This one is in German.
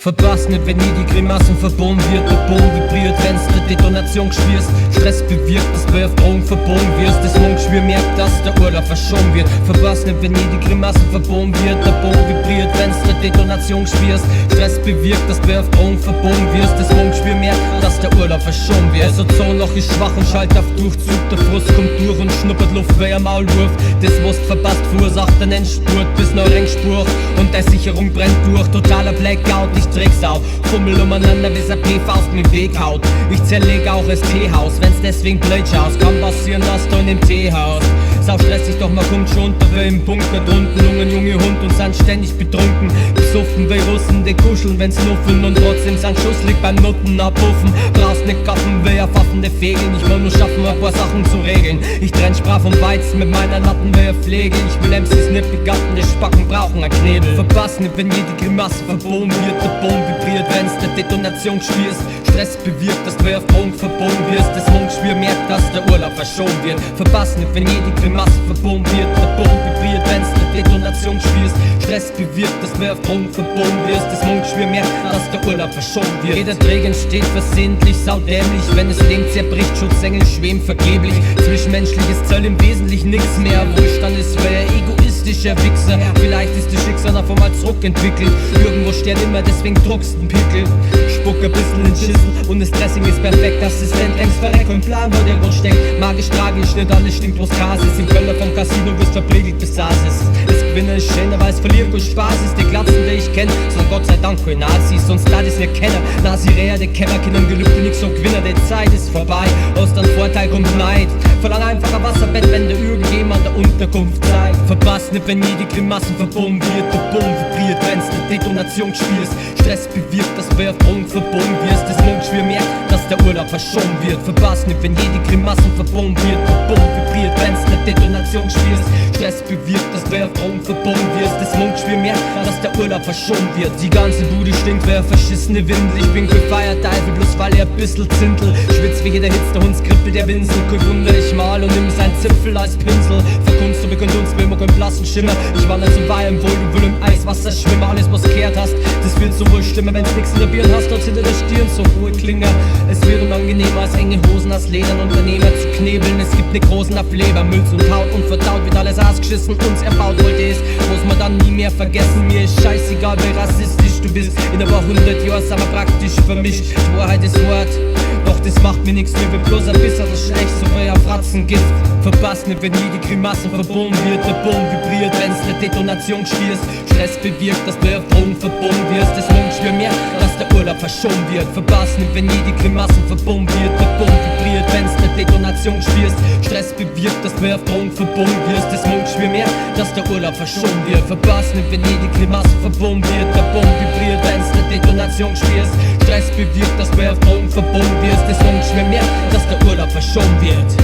Verpasst nicht, wenn nie die Grimassen verbogen wird. Der Boden vibriert, wenn's der Detonation spürst. Stress bewirkt, dass du auf Drogen verbogen wirst. Das Mundschwür merkt, dass der Urlaub verschoben wird. Verpasst nicht, wenn nie die Grimassen verbogen wird. Der Boden vibriert, wenn's der Detonation spürst. Stress bewirkt, dass du auf Drogen verbogen wirst. Das Mundschwür merkt, dass der Urlaub verschoben wird. Das Ozonloch ist schwach und schaltet auf Durchzug. Der Frust kommt durch und schnuppert Luft wie ein Maulwurf. Das, was du verpasst, verursacht einen Endspurt bis nach Ringspur. Und der Sicherung brennt durch, totaler Blackout. Ich träg's auf, fummel umeinander, bis ein PV auf den Weg haut. Ich zerlege auch das Teehaus, wenn's deswegen blöd schaust. Kann passieren, dass du in dem Teehaus sau stressig, doch man kommt schon unter, wie im Bunker drunten. Lungen, junge Hund und sind ständig betrunken. Besoffen wie Russen, die kuscheln, wenn's nuffeln. Und trotzdem sind Schusslig beim Nutten abpuffen. Brauchst nicht gaffen, wie erfaffende Fegeln. Ich will nur schaffen, ein paar Sachen zu regeln. Ich trenn Sprach vom Weizen mit meiner Latten wie ein Pflege. Ich will MCs nicht begatten, die Spacken brauchen ein Knebel. Verpassen nicht, wenn jede Grimasse verbogen wird. Der Boden vibriert, wenn's der Detonation spürst. Stress bewirkt, dass du auf Drogen verbogen wirst. Das Mundschwür merkt, dass der Urlaub verschoben wird. Verpassen nicht, wenn jede Grimasse verbogen wird. Der Boden vibriert, wenn's der Detonation spürst. Stress bewirkt, dass du auf Drogen verbogen wirst. Das Mundschwür merkt, dass der Urlaub verschoben wird. Jeder Träger entsteht versehentlich, saudämlich. Wenn es dem zerbricht, Schutzengel schweben vergeblich. Zwischenmenschliches zählt im Wesentlichen nix mehr. Wohlstand ist für ein egoistischer Wichser. Vielleicht ist das Schicksal noch einmal zurückentwickelt. Irgendwo steht immer, deswegen druckst ein Pickel. Spuck ein bisschen in Schissel und das Dressing ist perfekt. Assistent längst verreckt und Plan, wo der Grund steckt. Magisch tragisch, nicht alles stinkt, bloß Kasis. Im Keller vom Casino wirst verpflegelt bis Asis. Das Gewinnen ist schön, aber es verliert gut Spaß ist. Die Glatzen, die ich kenn, sind Gott sei Dank kein Nazis. Sonst da ist nicht Kenner. Nazi-Rea, die Kämmer, Kindern Gelübde, nix so Gewinner. Die Zeit ist vorbei, aus deinem Vorteil kommt Neid. Verlang einfach ein Wasserbett, wenn dir irgendjemand der Unterkunft zeigt. Verpasst nicht, wenn jede Grimassen verbogen wird. Der Boden vibriert, wenn's der Detonation spürst. Stress bewirkt, dass du auf Drogen verbogen wirst. Das Mundschwür merkt, dass der Urlaub verschoben wird. Verpasst nicht, wenn jede Grimassen verbogen wird. Der Boden vibriert, wenn's der Detonation spürst. Stress bewirkt, dass du auf Drogen verbogen wirst. Das Mundschwür merkt, dass der Urlaub verschoben wird. Die ganze Bude stinkt wie ein verschissene Windel. Ich bin kein Feierteufel, bloß weil er ein bisschen zintel. Schwitz wie jeder Hitz, der Hundskrippel, der Winsel. Kein Wunder, ich mal und nimm sein Zipfel als Pinsel. Verkunst du bekommt uns, will man keinen blassen Schimmer. Ich wandere zum Wein, wohl du will im Eiswasser schwimmen. Alles was kehrt hast, das wird so wohl stimmen. Wenn's nix in der Birne hast, dort hinter der Stirn so hohe Klinger. Es wird unangenehmer als enge Hosen aus Ledern. Unternehmer zu knebeln, es gibt Nekrosen auf Leber. Milz und Haut und verdaut wird alles ausgeschissen. Uns erbaut wollte es, muss man dann nie mehr vergessen. Mir ist scheißegal, wie rassistisch du bist. In ein paar 100 Jahren sind wir praktisch vermischt. Die Wahrheit ist Wort, doch das macht mir nichts mehr. Wird bloß ein bisschen schlecht, so wie ein Fratzengift. Verpasst nicht, wenn jede Grimasse verbogen wird. Der Boden vibriert, wenn's der Detonation spürst. Stress bewirkt, dass du auf Drogen verbogen wirst. Das Mundschwür merkt, dass der Urlaub verschoben wird. Verpasst nicht, wenn jede Grimasse verbogen wird. Der Boden vibriert, wenn's der Detonation spürst. Stress bewirkt, dass du auf Drogen verbogen wirst. Das Mundschwür merkt, dass der Urlaub verschoben wird. Verpasst nicht, wenn jede Grimasse verbogen wird. Der Boden vibriert, wenn's der Detonation spürst. Stress bewirkt, dass du auf Drogen verbogen wirst. Das Mundschwür merkt, dass der Urlaub verschoben wird.